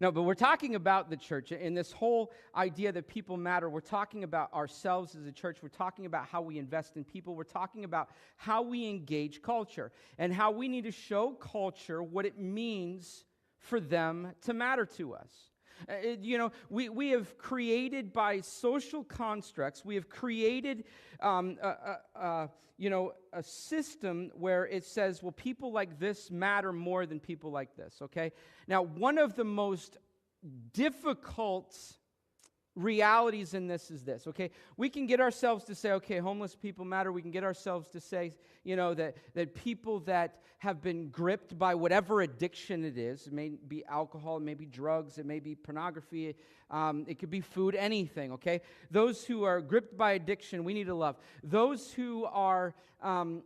No, but we're talking about the church. And this whole idea that people matter, we're talking about ourselves as a church. We're talking about how we invest in people. We're talking about how we engage culture and how we need to show culture what it means for them to matter to us. We have created by social constructs, we have created a system where it says, well, people like this matter more than people like this, okay? Now, one of the most difficult realities in this is this, okay? We can get ourselves to say, okay, homeless people matter. We can get ourselves to say, that people that have been gripped by whatever addiction it is, it may be alcohol, it may be drugs, it may be pornography, it could be food, anything, okay? Those who are gripped by addiction, we need to love. Those who are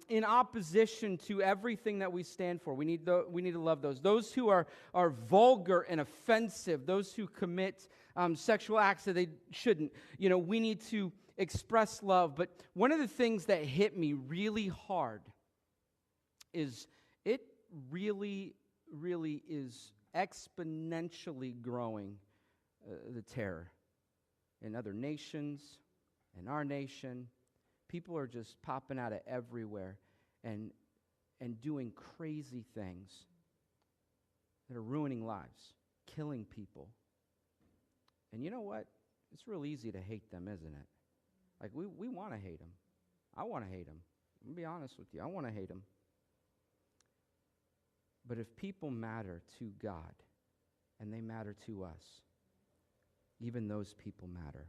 in opposition to everything that we stand for, we need to love those. Those who are vulgar and offensive, those who commit sexual acts that they shouldn't, we need to express love. But one of the things that hit me really hard is it really, really is exponentially growing the terror in other nations, in our nation. People are just popping out of everywhere and doing crazy things that are ruining lives, killing people. And you know what? It's real easy to hate them, isn't it? Like, we want to hate them. I want to hate them. I'm going to be honest with you. I want to hate them. But if people matter to God and they matter to us, even those people matter.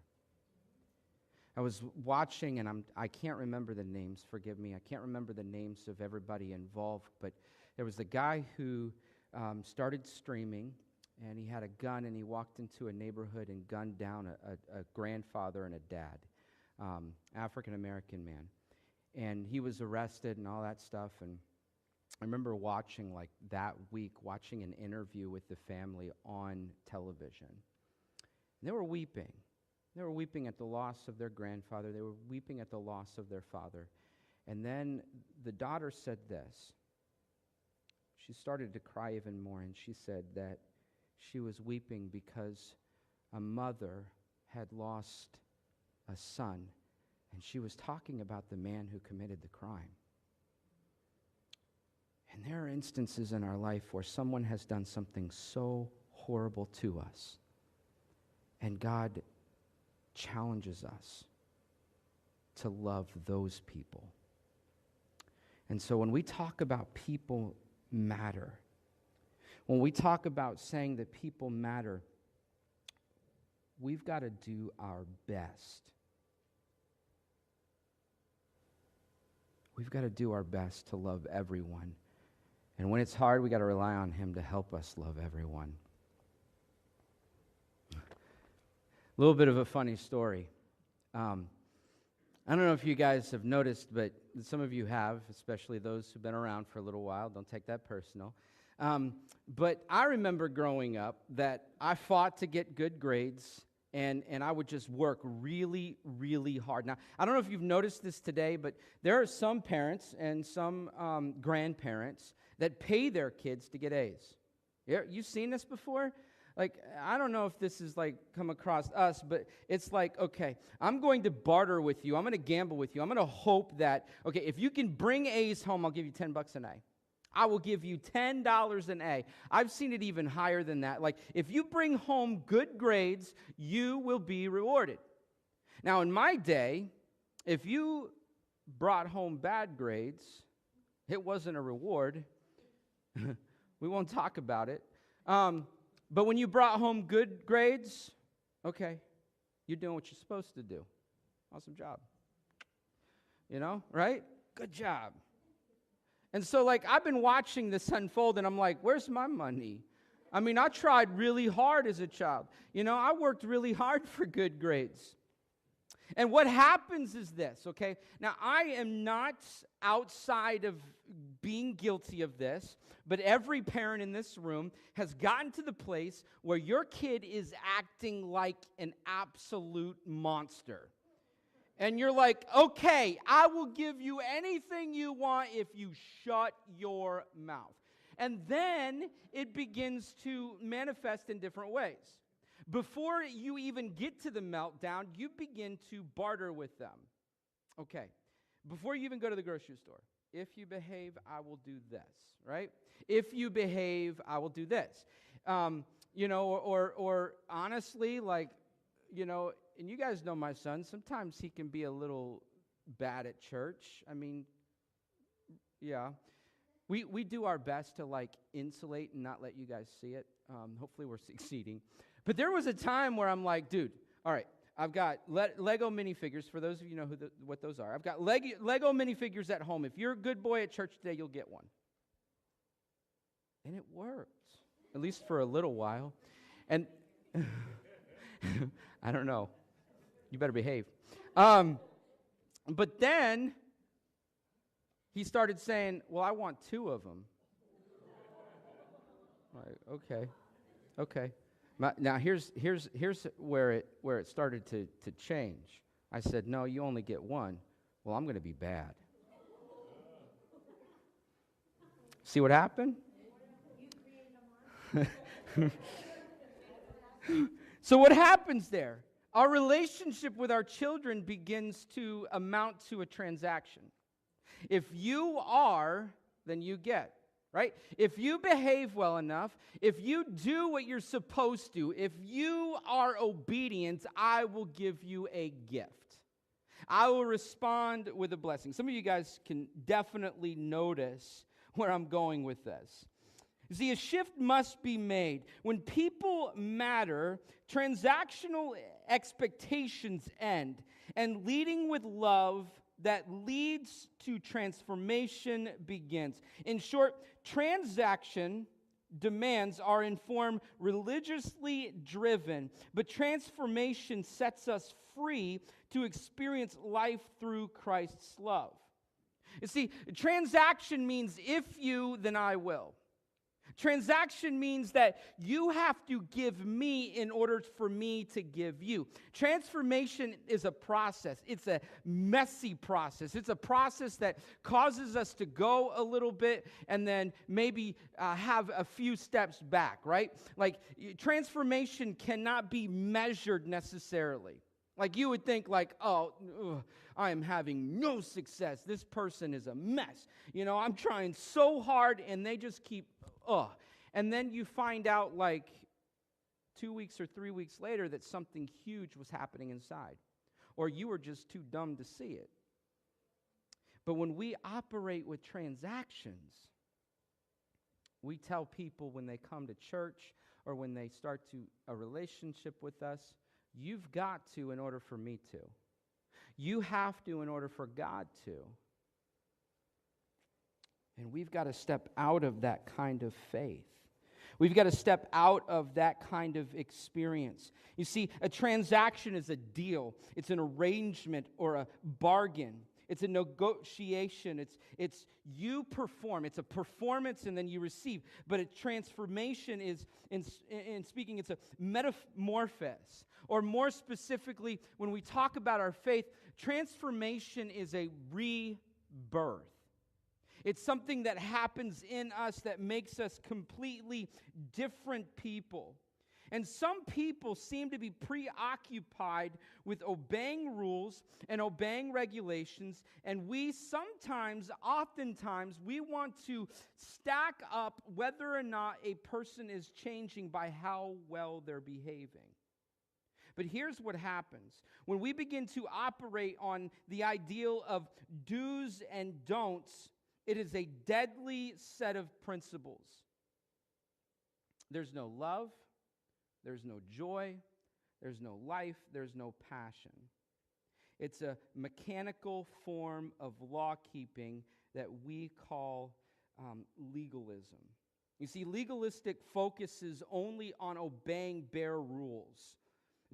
I was watching, and I can't remember the names, forgive me. I can't remember the names of everybody involved, but there was a guy who started streaming, and he had a gun, and he walked into a neighborhood and gunned down a grandfather and a dad, African-American man. And he was arrested and all that stuff. And I remember watching, like, that week, watching an interview with the family on television. And they were weeping. They were weeping at the loss of their grandfather. They were weeping at the loss of their father. And then the daughter said this. She started to cry even more, and she said that she was weeping because a mother had lost a son, and she was talking about the man who committed the crime. And there are instances in our life where someone has done something so horrible to us, and God challenges us to love those people. And so when we talk about people matter, when we talk about saying that people matter, we've got to do our best. We've got to do our best to love everyone. And when it's hard, we got to rely on Him to help us love everyone. A little bit of a funny story. I don't know if you guys have noticed, but some of you have, especially those who've been around for a little while. Don't take that personal. But I remember growing up that I fought to get good grades, and I would just work really, really hard. Now, I don't know if you've noticed this today, but there are some parents and some grandparents that pay their kids to get A's. You've seen this before? Like, I don't know if this is like come across us, but it's like, okay, I'm going to barter with you. I'm going to gamble with you. I'm going to hope that, okay, if you can bring A's home, I'll give you $10 an A. I will give you $10 an A. I've seen it even higher than that. Like, if you bring home good grades, you will be rewarded. Now, in my day, if you brought home bad grades, it wasn't a reward. We won't talk about it. But when you brought home good grades, okay, you're doing what you're supposed to do. Awesome job. Right? Good job. And so, like, I've been watching this unfold, and I'm like, where's my money? I mean, I tried really hard as a child. I worked really hard for good grades. And what happens is this, okay? Now, I am not outside of being guilty of this, but every parent in this room has gotten to the place where your kid is acting like an absolute monster. And you're like, okay, I will give you anything you want if you shut your mouth. And then it begins to manifest in different ways. Before you even get to the meltdown, you begin to barter with them. Okay, before you even go to the grocery store, if you behave, I will do this, right? If you behave, I will do this. Or honestly, like, and you guys know my son, sometimes he can be a little bad at church. I mean, yeah. We do our best to, like, insulate and not let you guys see it. Hopefully we're succeeding. But there was a time where I'm like, dude, all right, I've got Lego minifigures. For those of you who know what those are, I've got Lego minifigures at home. If you're a good boy at church today, you'll get one. And it worked, at least for a little while. And I don't know. You better behave. But then he started saying, well, I want 2 of them. Like, okay. Now here's where it started to change. I said, no, you only get 1. Well, I'm going to be bad. See what happened? So what happens there? Our relationship with our children begins to amount to a transaction. If you are, then you get, right? If you behave well enough, if you do what you're supposed to, if you are obedient, I will give you a gift. I will respond with a blessing. Some of you guys can definitely notice where I'm going with this. You see, a shift must be made. When people matter, transactional expectations end, and leading with love that leads to transformation begins. In short, transaction demands are informed religiously driven, but transformation sets us free to experience life through Christ's love. You see, transaction means if you, then I will. Transaction means that you have to give me in order for me to give you. Transformation is a process. It's a messy process. It's a process that causes us to go a little bit and then maybe have a few steps back, right? Like, transformation cannot be measured necessarily. Like, you would think, like, I am having no success. This person is a mess. I'm trying so hard and they just keep and then you find out, like, 2 weeks or 3 weeks later that something huge was happening inside. Or you were just too dumb to see it. But when we operate with transactions, we tell people when they come to church or when they start a relationship with us, you've got to in order for me to. You have to in order for God to. And we've got to step out of that kind of faith. We've got to step out of that kind of experience. You see, a transaction is a deal. It's an arrangement or a bargain. It's a negotiation. It's you perform. It's a performance and then you receive. But a transformation is, in speaking, it's a metamorphosis. Or more specifically, when we talk about our faith, transformation is a rebirth. It's something that happens in us that makes us completely different people. And some people seem to be preoccupied with obeying rules and obeying regulations, and oftentimes, we want to stack up whether or not a person is changing by how well they're behaving. But here's what happens. When we begin to operate on the ideal of do's and don'ts, it is a deadly set of principles. There's no love, there's no joy, there's no life, there's no passion. It's a mechanical form of law-keeping that we call legalism. You see, legalistic focuses only on obeying bare rules,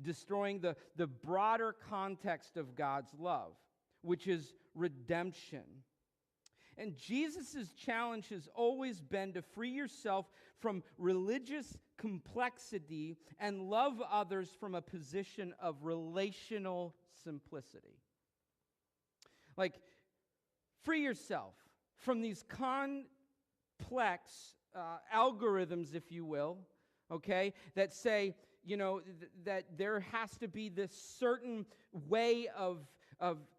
destroying the broader context of God's love, which is redemption. And Jesus' challenge has always been to free yourself from religious complexity and love others from a position of relational simplicity. Like, free yourself from these complex algorithms, if you will, okay, that say, that there has to be this certain way of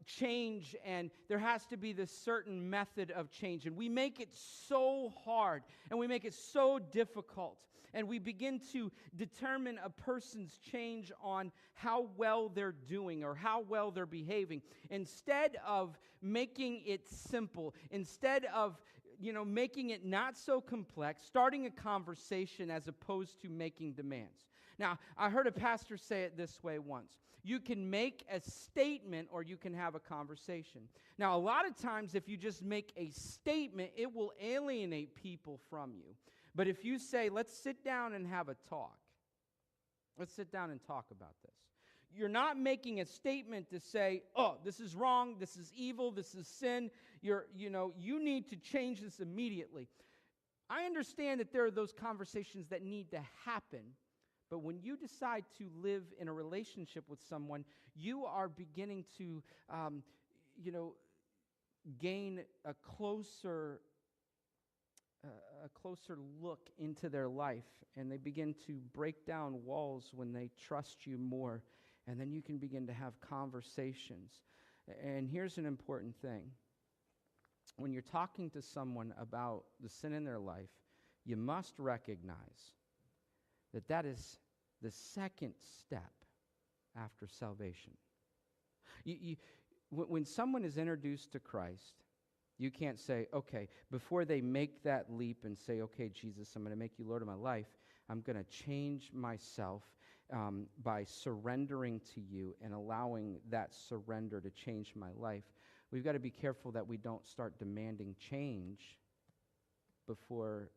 change, and there has to be this certain method of change. And we make it so hard, and we make it so difficult, and we begin to determine a person's change on how well they're doing or how well they're behaving, instead of making it simple, instead of making it not so complex, starting a conversation as opposed to making demands. Now, I heard a pastor say it this way once. You can make a statement or you can have a conversation. Now, a lot of times if you just make a statement, it will alienate people from you. But if you say, let's sit down and have a talk. Let's sit down and talk about this. You're not making a statement to say, oh, this is wrong, this is evil, this is sin. You need to change this immediately. I understand that there are those conversations that need to happen. But when you decide to live in a relationship with someone, you are beginning to, gain a closer look into their life, and they begin to break down walls when they trust you more, and then you can begin to have conversations. And here's an important thing. When you're talking to someone about the sin in their life, you must recognize that is the second step after salvation. When someone is introduced to Christ, you can't say, okay, before they make that leap and say, okay, Jesus, I'm going to make you Lord of my life, I'm going to change myself by surrendering to you and allowing that surrender to change my life. We've got to be careful that we don't start demanding change before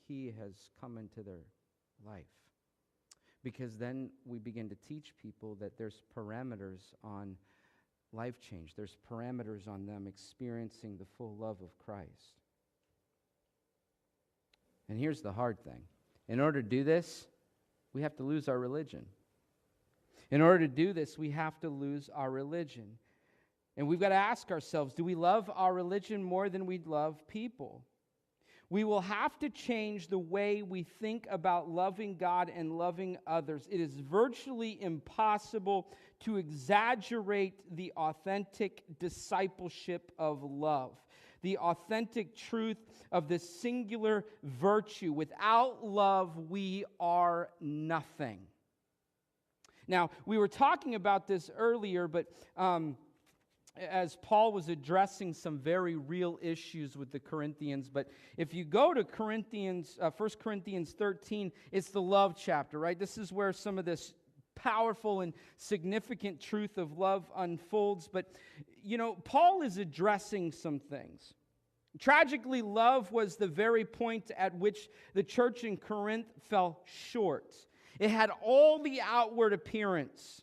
he has come into their life. Because then we begin to teach people that there's parameters on life change. There's parameters on them experiencing the full love of Christ. And here's the hard thing. In order to do this, we have to lose our religion. In order to do this, we have to lose our religion. And we've got to ask ourselves, do we love our religion more than we love people? We will have to change the way we think about loving God and loving others. It is virtually impossible to exaggerate the authentic discipleship of love, the authentic truth of this singular virtue. Without love, we are nothing. Now, we were talking about this earlier, but as Paul was addressing some very real issues with the Corinthians. But if you go to 1 Corinthians 13, it's the love chapter, right? This is where some of this powerful and significant truth of love unfolds. But, Paul is addressing some things. Tragically, love was the very point at which the church in Corinth fell short. It had all the outward appearance.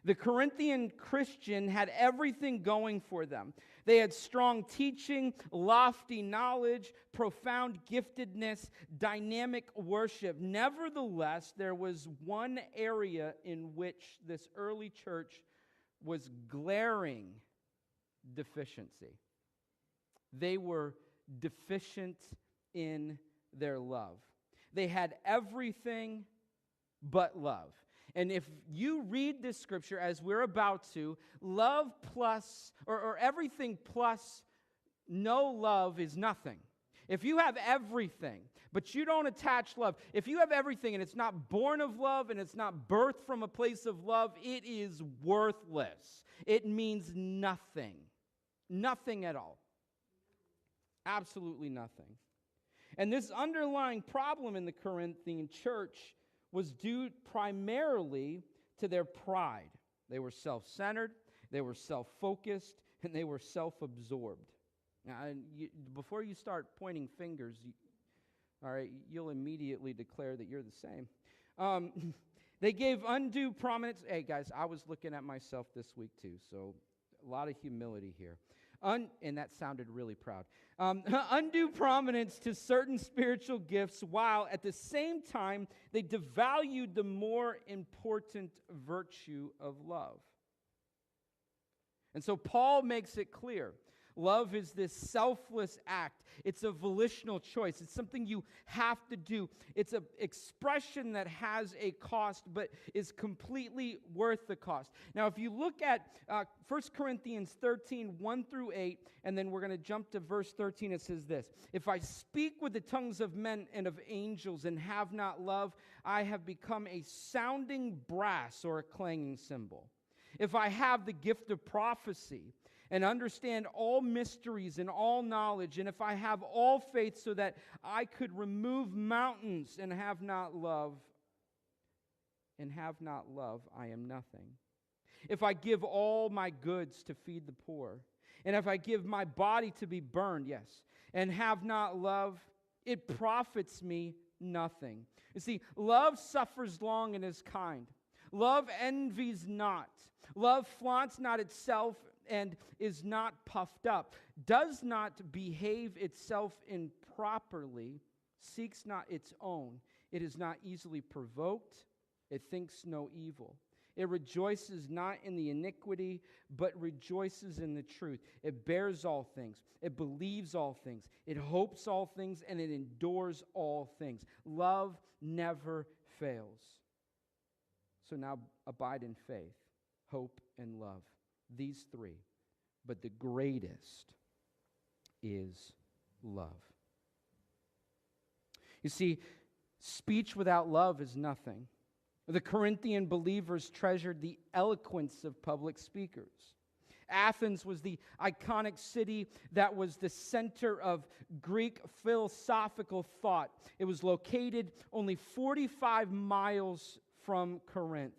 The Corinthian Christian had everything going for them. They had strong teaching, lofty knowledge, profound giftedness, dynamic worship. Nevertheless, there was one area in which this early church was glaring deficiency. They were deficient in their love. They had everything but love. And if you read this scripture as we're about to, love plus, or everything plus no love is nothing. If you have everything, but you don't attach love, if you have everything and it's not born of love and it's not birthed from a place of love, it is worthless. It means nothing. Nothing at all. Absolutely nothing. And this underlying problem in the Corinthian church was due primarily to their pride. They were self-centered, they were self-focused, and they were self-absorbed. Now, before you start pointing fingers, you'll immediately declare that you're the same. They gave undue prominence. Hey, guys, I was looking at myself this week too, so a lot of humility here. And that sounded really proud. Undue prominence to certain spiritual gifts, while at the same time they devalued the more important virtue of love. And so Paul makes it clear. Love is this selfless act. It's a volitional choice. It's something you have to do. It's an expression that has a cost, but is completely worth the cost. Now, if you look at 1 Corinthians 13, 1 through 8, and then we're going to jump to verse 13, it says this: "If I speak with the tongues of men and of angels and have not love, I have become a sounding brass or a clanging cymbal. If I have the gift of prophecy and understand all mysteries and all knowledge, and if I have all faith so that I could remove mountains and have not love, I am nothing. If I give all my goods to feed the poor, and if I give my body to be burned, yes, and have not love, it profits me nothing." You see, love suffers long and is kind. Love envies not. Love flaunts not itself and is not puffed up, does not behave itself improperly, seeks not its own. It is not easily provoked. It thinks no evil. It rejoices not in the iniquity, but rejoices in the truth. It bears all things. It believes all things. It hopes all things, and it endures all things. Love never fails. So now abide in faith, hope, and love. These three. But the greatest is love. You see, speech without love is nothing. The Corinthian believers treasured the eloquence of public speakers. Athens was the iconic city that was the center of Greek philosophical thought. It was located only 45 miles from Corinth.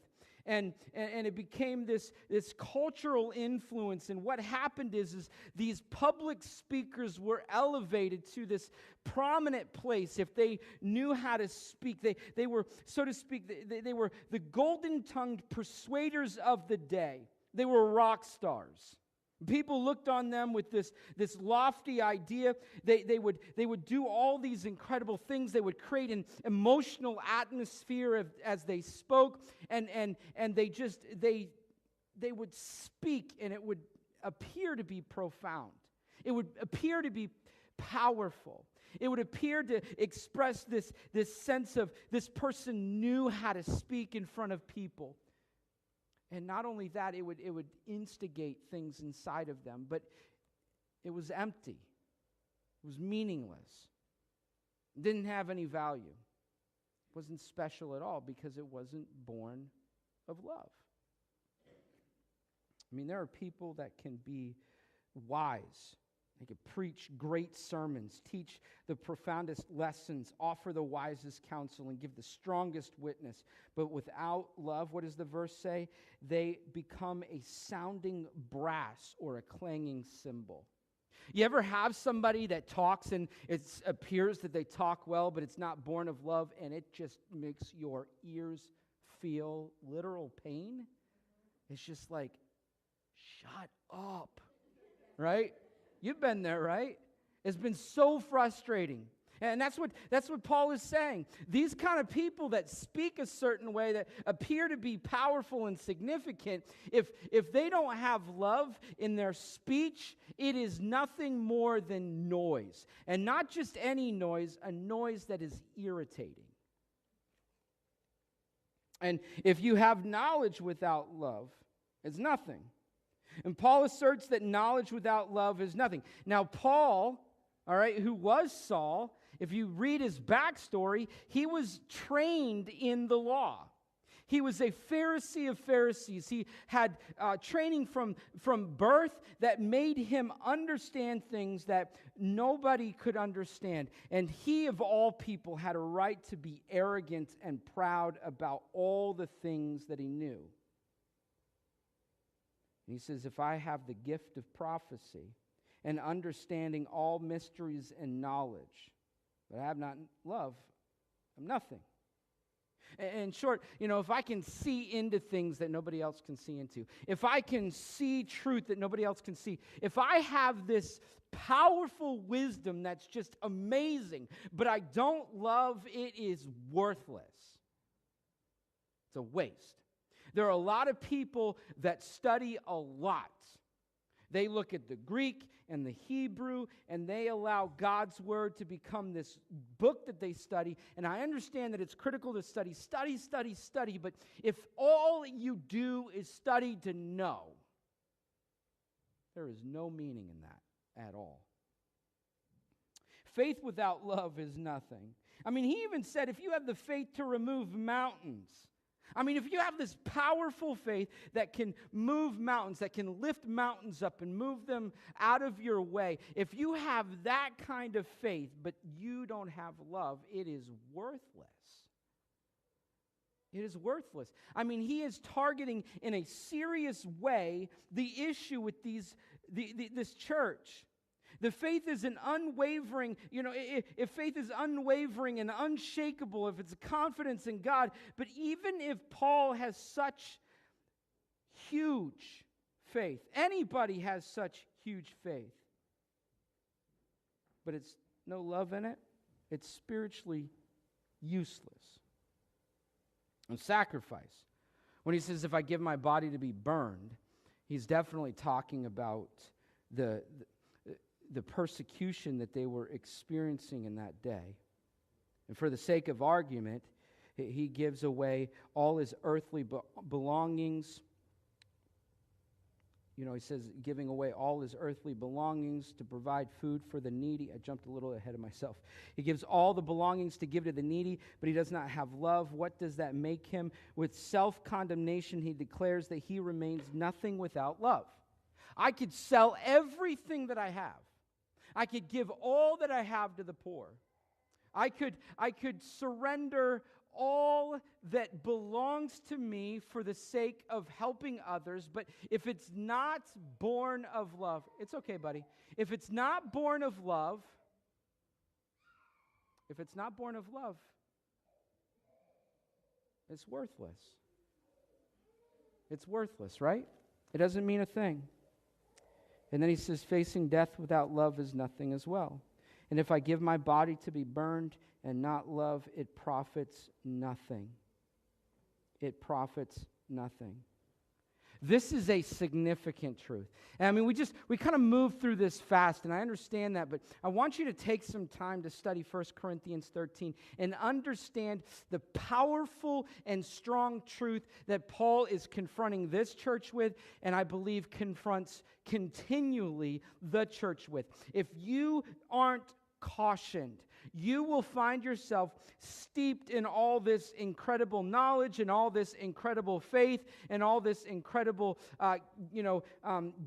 And it became this cultural influence. And what happened is these public speakers were elevated to this prominent place if they knew how to speak. They were, so to speak, they were the golden-tongued persuaders of the day. They were rock stars. People looked on them with this lofty idea. They would do all these incredible things. They would create an emotional atmosphere as they spoke, and they would speak, and it would appear to be profound. It would appear to be powerful. It would appear to express this sense of this person knew how to speak in front of people. And not only that, it would instigate things inside of them, but it was empty. It was meaningless. It didn't have any value. It wasn't special at all because it wasn't born of love. I mean, there are people that can be wise. They can preach great sermons, teach the profoundest lessons, offer the wisest counsel, and give the strongest witness. But without love, what does the verse say? They become a sounding brass or a clanging cymbal. You ever have somebody that talks and it appears that they talk well, but it's not born of love, and it just makes your ears feel literal pain? It's just like, shut up, right? You've been there, right? It's been so frustrating. And that's what Paul is saying. These kind of people that speak a certain way, that appear to be powerful and significant, if they don't have love in their speech, it is nothing more than noise. And not just any noise, a noise that is irritating. And if you have knowledge without love, it's nothing. And Paul asserts that knowledge without love is nothing. Now, Paul, all right, who was Saul, if you read his backstory, he was trained in the law. He was a Pharisee of Pharisees. He had training from birth that made him understand things that nobody could understand. And he, of all people, had a right to be arrogant and proud about all the things that he knew. And he says, if I have the gift of prophecy and understanding all mysteries and knowledge, but I have not love, I'm nothing. In short, if I can see into things that nobody else can see into, if I can see truth that nobody else can see, if I have this powerful wisdom that's just amazing, but I don't love, it is worthless. It's a waste. There are a lot of people that study a lot. They look at the Greek and the Hebrew, and they allow God's Word to become this book that they study. And I understand that it's critical to study, but if all you do is study to know, there is no meaning in that at all. Faith without love is nothing. I mean, he even said if you have the faith to remove mountains, I mean, if you have this powerful faith that can move mountains, that can lift mountains up and move them out of your way, if you have that kind of faith, but you don't have love, it is worthless. It is worthless. I mean, he is targeting in a serious way the issue with this church. The faith is an unwavering, if faith is unwavering and unshakable, if it's a confidence in God, but even if Paul has such huge faith, anybody has such huge faith, but it's no love in it, it's spiritually useless. And sacrifice. When he says, if I give my body to be burned, he's definitely talking about the persecution that they were experiencing in that day. And for the sake of argument, he gives away all his earthly belongings. He says giving away all his earthly belongings to provide food for the needy. I jumped a little ahead of myself. He gives all the belongings to give to the needy, but he does not have love. What does that make him? With self-condemnation, he declares that he remains nothing without love. I could sell everything that I have. I could give all that I have to the poor. I could surrender all that belongs to me for the sake of helping others, but if it's not born of love, it's okay, buddy. If it's not born of love, it's worthless. It's worthless, right? It doesn't mean a thing. And then he says, facing death without love is nothing as well. And if I give my body to be burned and not love, it profits nothing. It profits nothing. This is a significant truth. And I mean, we kind of move through this fast, and I understand that, but I want you to take some time to study 1 Corinthians 13 and understand the powerful and strong truth that Paul is confronting this church with, and I believe confronts continually the church with. If you aren't cautioned, you will find yourself steeped in all this incredible knowledge and all this incredible faith and all this incredible,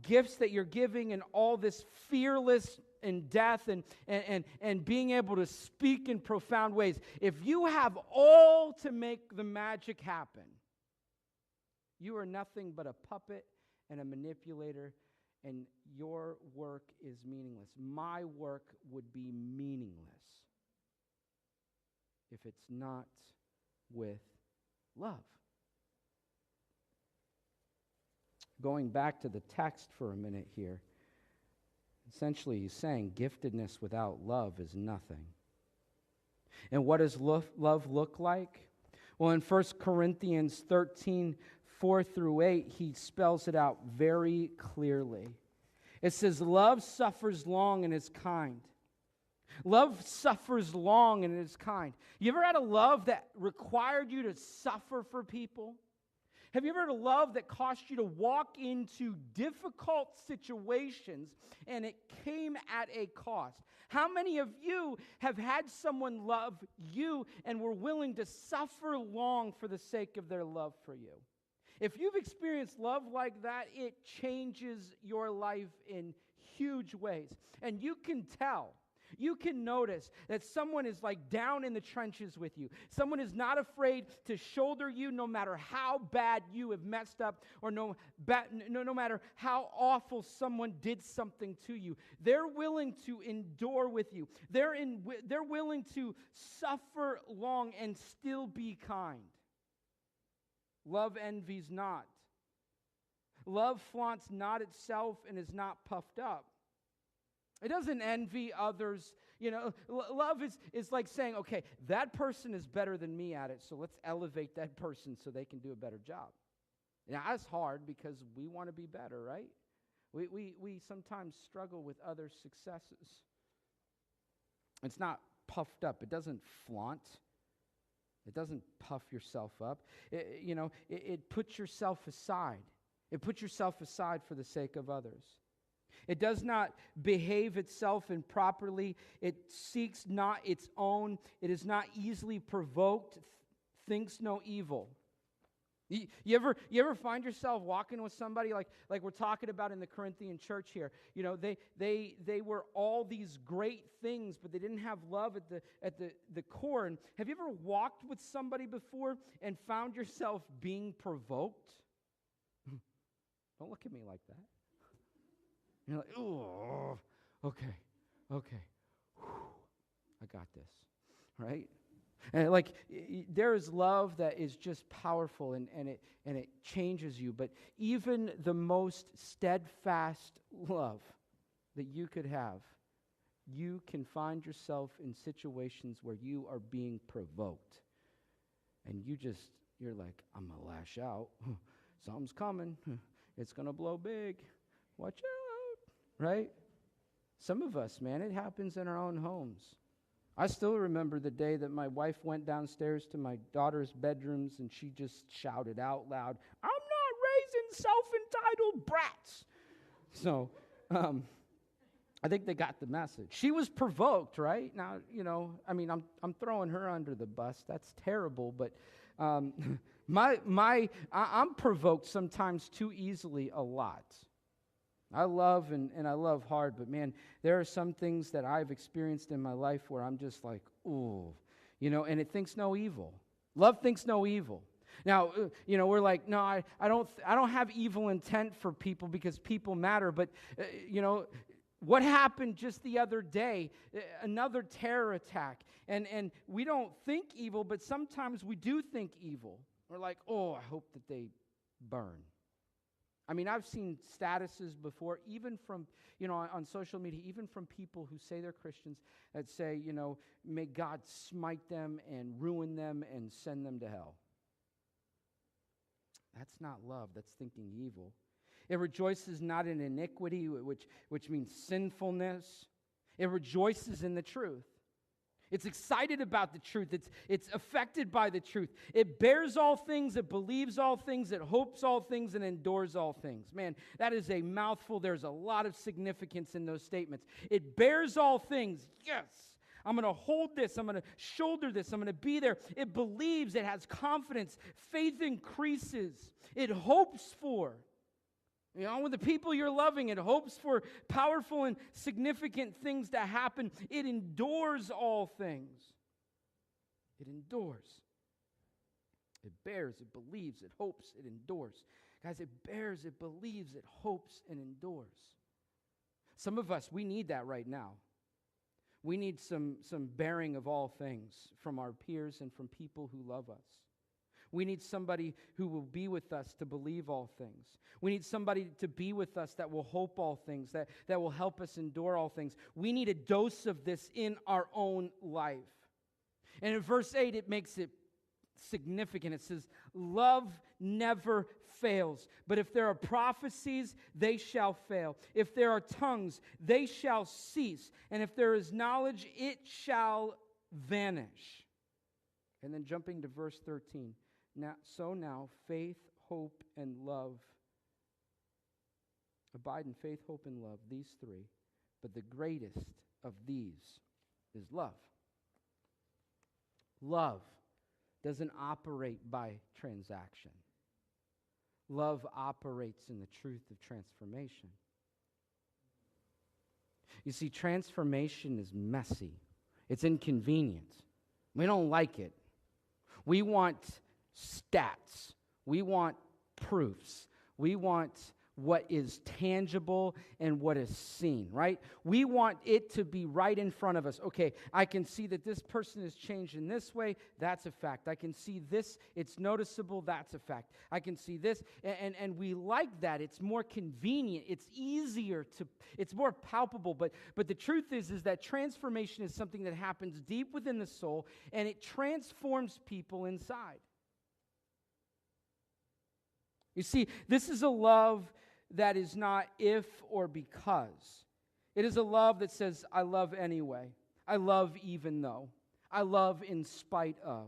gifts that you're giving and all this fearless in death and being able to speak in profound ways. If you have all to make the magic happen, you are nothing but a puppet and a manipulator, and your work is meaningless. My work would be meaningless if it's not with love. Going back to the text for a minute here, essentially he's saying giftedness without love is nothing. And what does love look like? Well, in 1 Corinthians 13, 4-8, he spells it out very clearly. It says, love suffers long and is kind. Love suffers long and is kind. You ever had a love that required you to suffer for people? Have you ever had a love that cost you to walk into difficult situations and it came at a cost? How many of you have had someone love you and were willing to suffer long for the sake of their love for you? If you've experienced love like that, it changes your life in huge ways. And you can tell, you can notice that someone is like down in the trenches with you. Someone is not afraid to shoulder you no matter how bad you have messed up or no matter how awful someone did something to you. They're willing to endure with you. They're willing to suffer long and still be kind. Love envies not. Love flaunts not itself and is not puffed up. It doesn't envy others. Love is like saying, okay, that person is better than me at it, so let's elevate that person so they can do a better job. Now, that's hard because we want to be better, right? We sometimes struggle with other successes. It's not puffed up. It doesn't flaunt. It doesn't puff yourself up. It puts yourself aside. It puts yourself aside for the sake of others. It does not behave itself improperly. It seeks not its own. It is not easily provoked, thinks no evil. You ever find yourself walking with somebody like we're talking about in the Corinthian church here? They were all these great things, but they didn't have love at the core. And have you ever walked with somebody before and found yourself being provoked? Don't look at me like that. You're like, oh, okay, whew, I got this, right? And there is love that is just powerful and it changes you. But even the most steadfast love that you could have, you can find yourself in situations where you are being provoked. And you're like, I'm going to lash out. Something's coming. It's going to blow big. Watch out. Right? Some of us, man, it happens in our own homes. I still remember the day that my wife went downstairs to my daughter's bedrooms and she just shouted out loud, I'm not raising self-entitled brats. So, I think they got the message. She was provoked, right? Now, I'm throwing her under the bus. That's terrible, but I'm provoked sometimes too easily a lot. I love and I love hard, but man, there are some things that I've experienced in my life where I'm just like, ooh, and it thinks no evil. Love thinks no evil. Now, we're like, no, I don't have evil intent for people because people matter, but, what happened just the other day, another terror attack, and we don't think evil, but sometimes we do think evil. We're like, oh, I hope that they burn. I mean, I've seen statuses before, even from, on social media, even from people who say they're Christians that say, may God smite them and ruin them and send them to hell. That's not love. That's thinking evil. It rejoices not in iniquity, which means sinfulness. It rejoices in the truth. It's excited about the truth. It's affected by the truth. It bears all things, it believes all things, it hopes all things, and endures all things. Man, that is a mouthful. There's a lot of significance in those statements. It bears all things. Yes, I'm going to hold this. I'm going to shoulder this. I'm going to be there. It believes. It has confidence. Faith increases. It hopes for. With the people you're loving, it hopes for powerful and significant things to happen. It endures all things. It endures. It bears, it believes, it hopes, it endures. Guys, it bears, it believes, it hopes, and endures. Some of us, we need that right now. We need some bearing of all things from our peers and from people who love us. We need somebody who will be with us to believe all things. We need somebody to be with us that will hope all things, that will help us endure all things. We need a dose of this in our own life. And in verse 8, it makes it significant. It says, love never fails. But if there are prophecies, they shall fail. If there are tongues, they shall cease. And if there is knowledge, it shall vanish. And then jumping to verse 13. Now, faith, hope, and love. Abide in faith, hope, and love, these three. But the greatest of these is love. Love doesn't operate by transaction. Love operates in the truth of transformation. You see, transformation is messy. It's inconvenient. We don't like it. We want stats. We want proofs. We want what is tangible and what is seen, right? We want it to be right in front of us. Okay, I can see that this person has changed in this way. That's a fact. I can see this. It's noticeable. That's a fact. I can see this. And we like that. It's more convenient. It's easier to, it's more palpable. But the truth is that transformation is something that happens deep within the soul, and it transforms people inside. You see, this is a love that is not if or because. It is a love that says, I love anyway. I love even though. I love in spite of.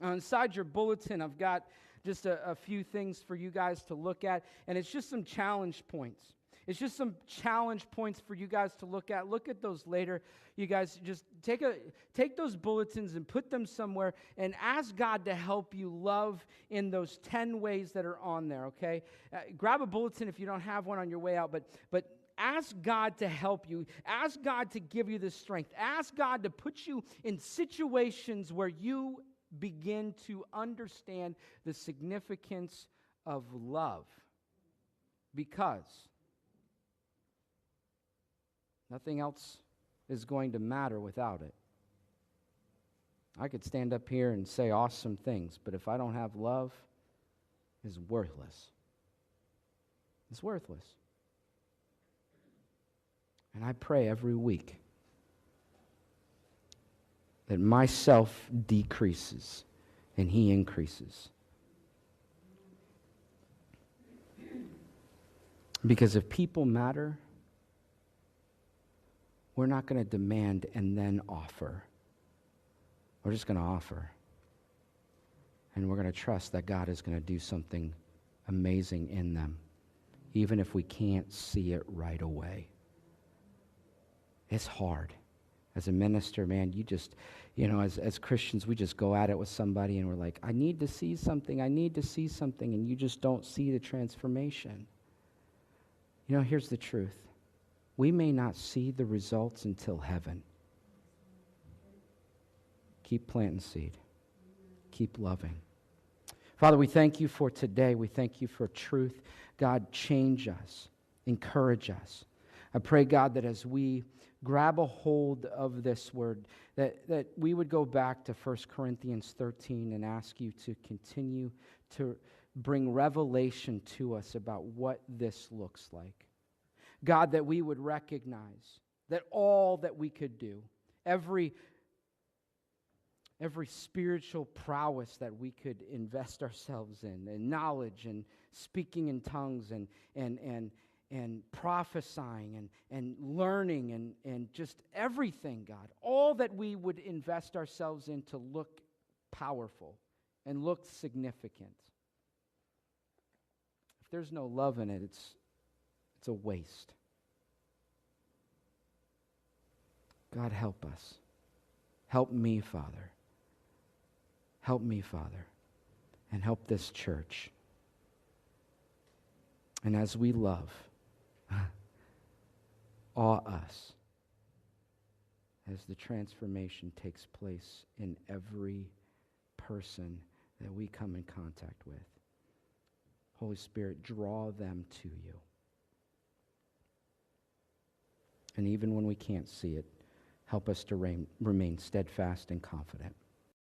Now, inside your bulletin, I've got just a few things for you guys to look at, and it's just some challenge points. It's just some challenge points for you guys to look at. Look at those later. You guys just take those bulletins and put them somewhere and ask God to help you love in those 10 ways that are on there, okay? Grab a bulletin if you don't have one on your way out, but ask God to help you. Ask God to give you the strength. Ask God to put you in situations where you begin to understand the significance of love. Because nothing else is going to matter without it. I could stand up here and say awesome things, but if I don't have love, it's worthless. It's worthless. And I pray every week that myself decreases and He increases. Because if people matter, we're not going to demand and then offer. We're just going to offer. And we're going to trust that God is going to do something amazing in them, even if we can't see it right away. It's hard. As a minister, man, you just, as Christians, we just go at it with somebody and we're like, I need to see something, and you just don't see the transformation. Here's the truth. We may not see the results until heaven. Keep planting seed. Keep loving. Father, we thank you for today. We thank you for truth. God, change us. Encourage us. I pray, God, that as we grab a hold of this word, that we would go back to 1 Corinthians 13 and ask you to continue to bring revelation to us about what this looks like. God, that we would recognize that all that we could do, every spiritual prowess that we could invest ourselves in, and knowledge and speaking in tongues and prophesying and learning and just everything, God, all that we would invest ourselves in to look powerful and look significant. If there's no love in it, it's a waste. God, help us. Help me, Father. Help me, Father. And help this church. And as we love, awe us as the transformation takes place in every person that we come in contact with. Holy Spirit, draw them to you. And even when we can't see it, help us to remain steadfast and confident.